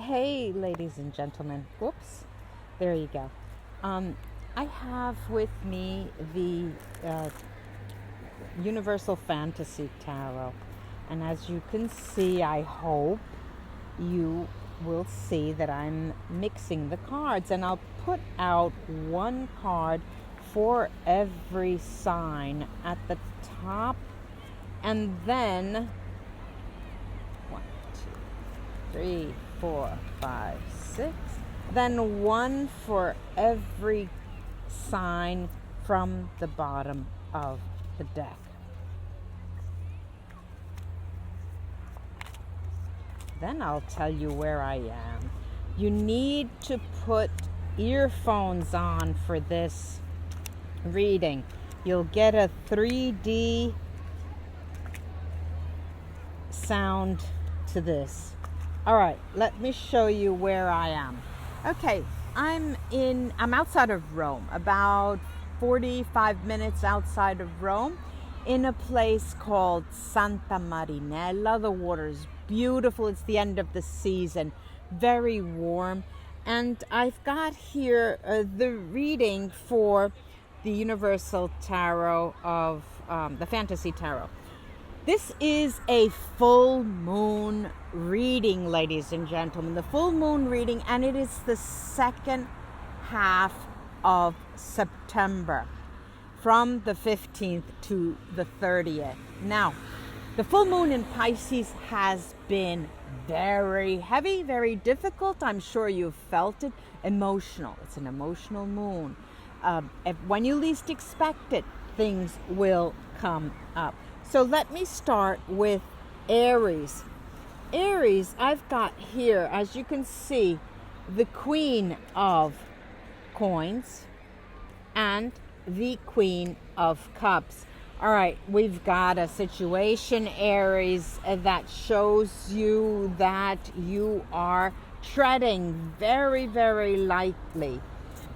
Hey, ladies and gentlemen. Whoops. There you go. I have with me the Universal Fantasy Tarot. And as you can see, I hope you will see that I'm mixing the cards. And I'll put out one card for every sign at the top. And then 1, 2, 3, 4, 5, 6. Then one for every sign from the bottom of the deck. Then I'll tell you where I am. You need to put earphones on for this reading. You'll get a 3D sound to this. All right, let me show you where I am. Okay, I'm outside of Rome, about 45 minutes outside of Rome, in a place called Santa Marinella. The water's beautiful. It's the end of the season, very warm. And I've got here the reading for the Universal Tarot of the Fantasy Tarot. This is a full moon reading, ladies and gentlemen. The full moon reading, and it is the second half of September, from the 15th to the 30th. Now, the full moon in Pisces has been very heavy, very difficult. I'm sure you've felt it. Emotional. It's an emotional moon. When you least expect it, things will come up. So let me start with Aries. Aries, I've got here, as you can see, the Queen of Coins and the Queen of Cups. All right, we've got a situation, Aries, that shows you that you are treading very, very lightly.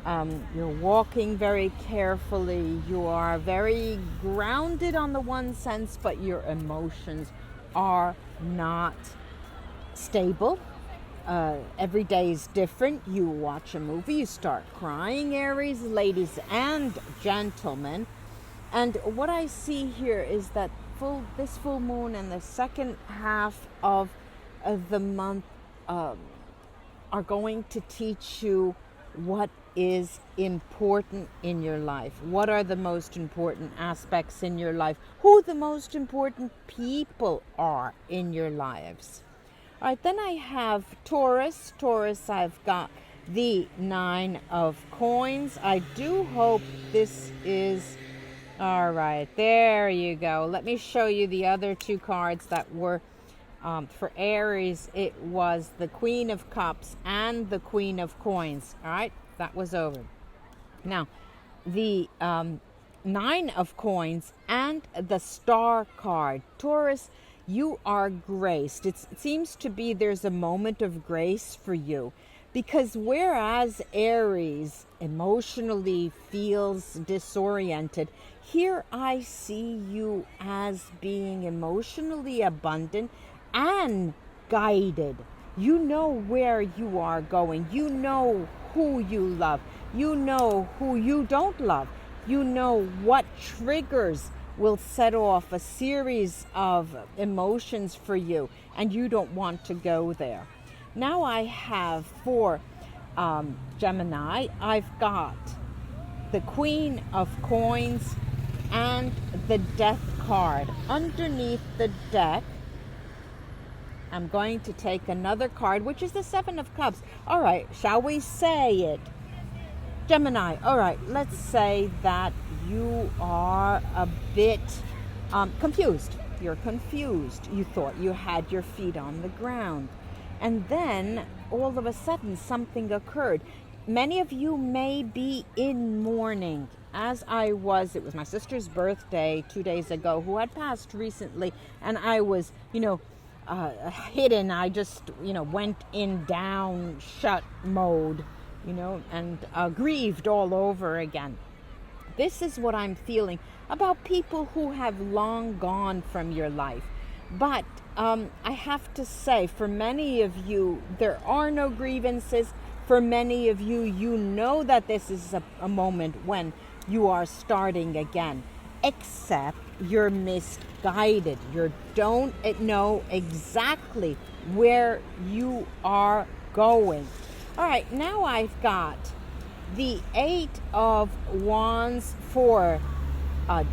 You're walking very carefully. You are very grounded on the one sense, but your emotions are not stable. Every day is different. You watch a movie, you start crying, Aries, ladies and gentlemen. And what I see here is that this full moon and the second half of the month are going to teach you what is important in your life. What are the most important aspects in your life? Who the most important people are in your lives. All right, then I have Taurus. Taurus, I've got the 9 of Coins. I do hope this is... All right, there you go. Let me show you the other two cards that were for Aries. It was the Queen of Cups and the Queen of Coins. All right, that was over. Now, the 9 of Coins and the Star card. Taurus, you are graced. It seems to be there's a moment of grace for you. Because whereas Aries emotionally feels disoriented, here I see you as being emotionally abundant and guided. You know where you are going. You know who you love. You know who you don't love. You know what triggers will set off a series of emotions for you, and you don't want to go there. Now I have for Gemini, I've got the Queen of Coins and the Death card. Underneath the deck, I'm going to take another card, which is the 7 of Cups. All right, shall we say it? Gemini, all right, let's say that you are a bit confused. You're confused. You thought you had your feet on the ground. And then, all of a sudden, something occurred. Many of you may be in mourning, as I was. It was my sister's birthday 2 days ago, who had passed recently, and I was, hidden. I just, went in down, shut mode, and grieved all over again. This is what I'm feeling about people who have long gone from your life. But I have to say, for many of you, there are no grievances. For many of you, you know that this is a moment when you are starting again, except you're misguided. You don't know exactly where you are going. All right, now I've got the Eight of Wands for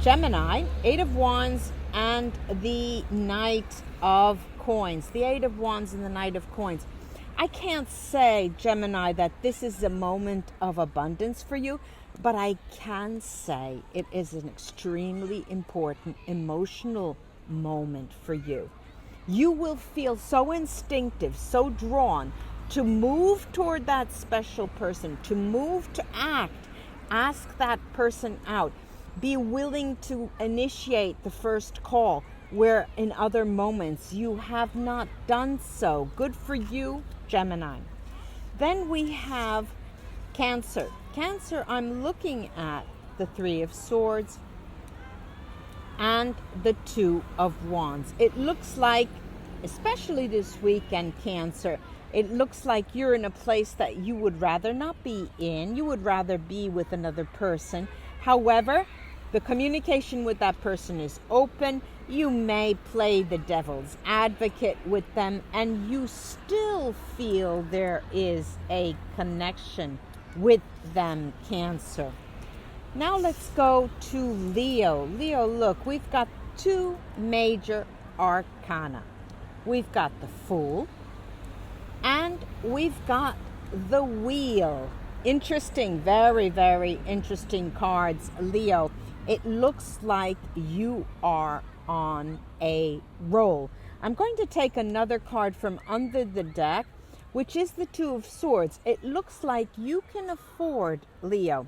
Gemini, Eight of Wands, and the Knight of Coins. The Eight of Wands and the Knight of Coins. I can't say, Gemini, that this is a moment of abundance for you, but I can say it is an extremely important emotional moment for you. You will feel so instinctive, so drawn to move toward that special person, to move to act, ask that person out, be willing to initiate the first call, where in other moments you have not done so. Good for you, Gemini. Then we have Cancer. Cancer, I'm looking at the Three of Swords and the Two of Wands. It looks like, especially this weekend, Cancer, it looks like you're in a place that you would rather not be in. You would rather be with another person. However, the communication with that person is open. You may play the devil's advocate with them, and you still feel there is a connection with them, Cancer. Now let's go to Leo. Leo, look, we've got two major arcana. We've got the Fool, and we've got the Wheel. Interesting, very, very interesting cards, Leo. It looks like you are on a roll. I'm going to take another card from under the deck, which is the Two of Swords. It looks like you can afford, Leo,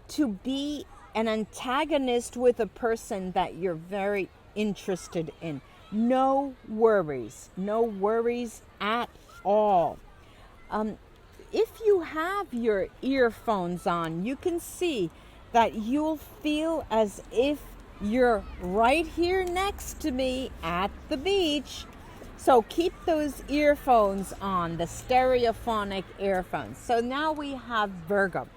to be an antagonist with a person that you're very interested in. No worries at all. If you have your earphones on, you can see that you'll feel as if you're right here next to me at the beach. So keep those earphones on, the stereophonic earphones. So now we have Virgo.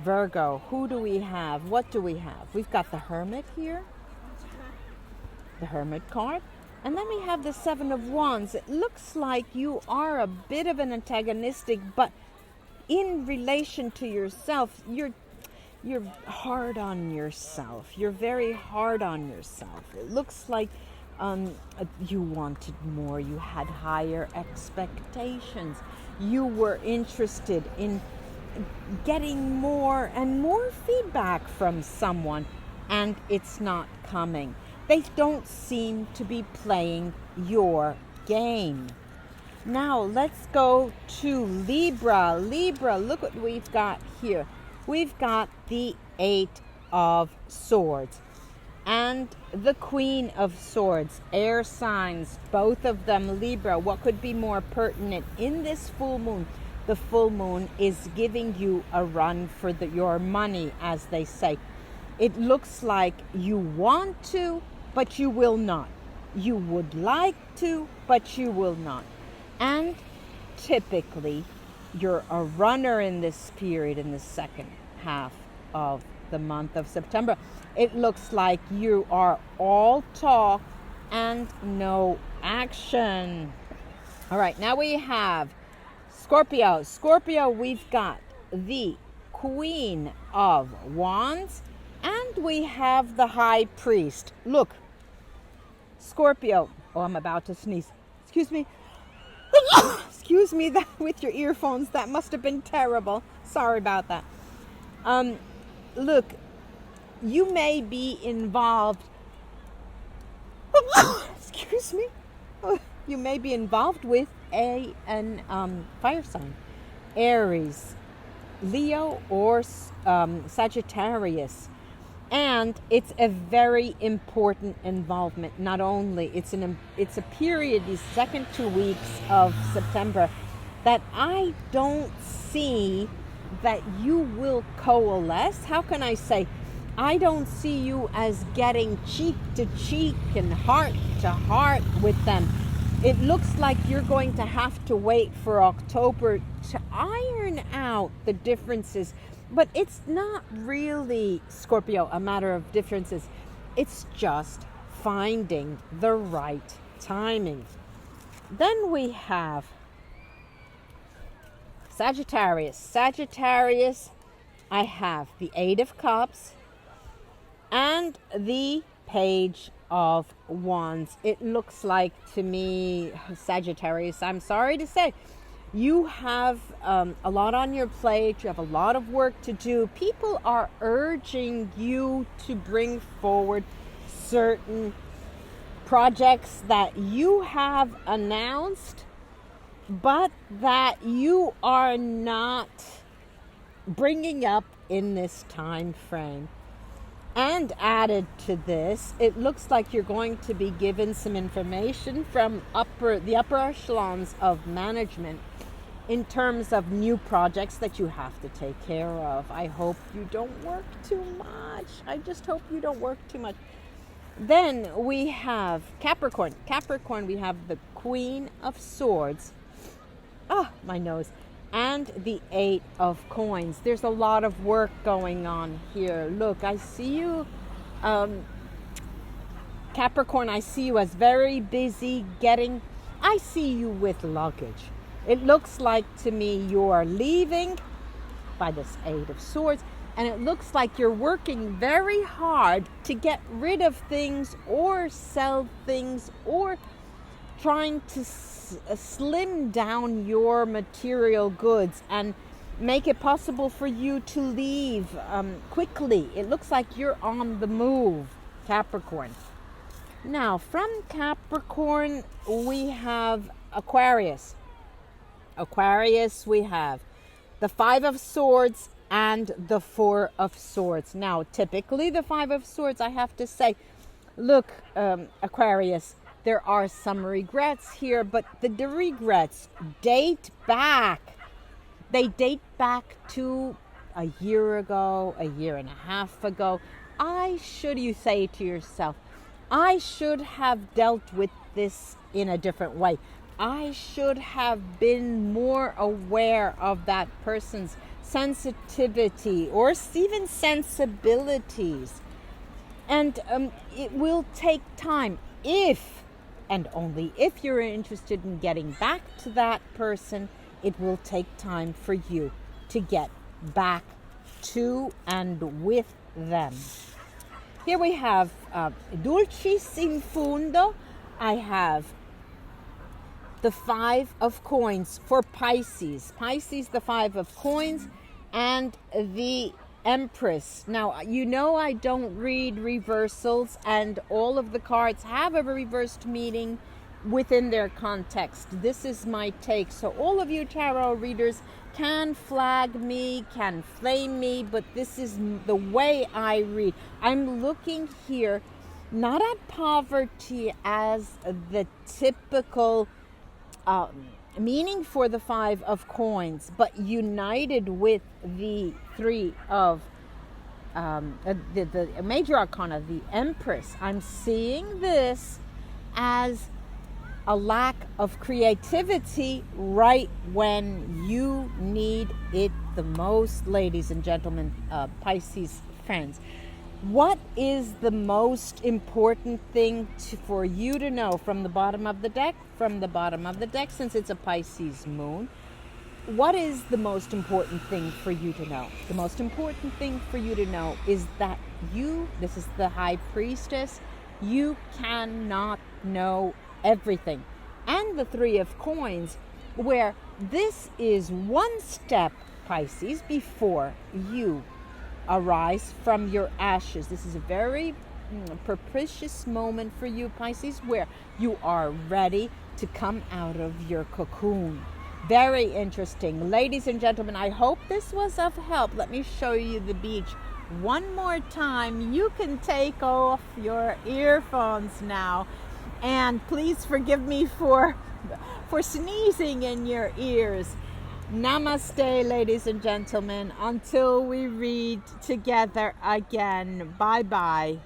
Virgo, who do we have? What do we have? We've got the Hermit here, the Hermit card. And then we have the Seven of Wands. It looks like you are a bit of an antagonistic, but in relation to yourself, you're hard on yourself. You're very hard on yourself. It looks like you wanted more. You had higher expectations. You were interested in getting more and more feedback from someone, and it's not coming. They don't seem to be playing your game. Now let's go to Libra. Libra, look what we've got here. We've got the Eight of Swords and the Queen of Swords. Air signs, both of them, Libra. What could be more pertinent in this full moon? The full moon is giving you a run for your money, as they say. It looks like you want to, but you will not. You would like to, but you will not. And typically, you're a runner in this period, in the second half of the month of September. It looks like you are all talk and no action. All right, now we have Scorpio. Scorpio, we've got the Queen of Wands, and we have the High Priest. Look, Scorpio. Oh, I'm about to sneeze. Excuse me. Excuse me, that with your earphones, that must have been terrible. Sorry about that. Look, you may be involved. Excuse me. You may be involved with a fire sign, Aries, Leo, or Sagittarius. And it's a very important involvement. Not only it's a period, these second 2 weeks of September, that I don't see that you will coalesce. How can I say? I don't see you as getting cheek to cheek and heart to heart with them. it looks like you're going to have to wait for October to iron out the differences. But it's not really, Scorpio, a matter of differences. It's just finding the right timing. Then we have Sagittarius. Sagittarius, I have the Eight of Cups and the Page of Wands. It looks like to me, Sagittarius, I'm sorry to say, you have a lot on your plate. You have a lot of work to do. People are urging you to bring forward certain projects that you have announced, but that you are not bringing up in this time frame. And added to this, it looks like you're going to be given some information from the upper echelons of management in terms of new projects that you have to take care of. I hope you don't work too much. I just hope you don't work too much. Then we have Capricorn. Capricorn, we have the Queen of Swords. Oh, my nose. And the Eight of Coins. There's a lot of work going on here. Look, I see you, Capricorn, I see you as very busy I see you with luggage. It looks like to me you are leaving by this Eight of Swords, and it looks like you're working very hard to get rid of things or sell things or trying to slim down your material goods and make it possible for you to leave quickly. It looks like you're on the move, Capricorn. Now, from Capricorn, we have Aquarius. Aquarius, we have the Five of Swords and the Four of Swords. Now, typically the Five of Swords, I have to say, look, Aquarius, there are some regrets here, but the regrets date back. They date back to a year ago, a year and a half ago. You say to yourself, I should have dealt with this in a different way. I should have been more aware of that person's sensitivity or even sensibilities. And it will take time if, and only if, you're interested in getting back to that person. It will take time for you to get back to and with them. Here we have Dulcis in Fundo. I have the Five of Coins for Pisces. Pisces, the Five of Coins, and the Empress. Now, you know I don't read reversals, and all of the cards have a reversed meaning within their context. This is my take. So all of you tarot readers can flag me, can flame me, but this is the way I read. I'm looking here not at poverty as the typical meaning for the Five of Coins, but united with the Three of the major arcana, the Empress. I'm seeing this as a lack of creativity right when you need it the most, ladies and gentlemen, Pisces friends. What is the most important thing for you to know from the bottom of the deck? From the bottom of the deck, since it's a Pisces moon, what is the most important thing for you to know? The most important thing for you to know is that this is the High Priestess, you cannot know everything. And the Three of Coins, where this is one step, Pisces, before you arise from your ashes. This is a very propitious moment for you, Pisces, where you are ready to come out of your cocoon. Very interesting. Ladies and gentlemen, I hope this was of help. Let me show you the beach one more time. You can take off your earphones now. And please forgive me for sneezing in your ears. Namaste, ladies and gentlemen. Until we read together again. Bye-bye.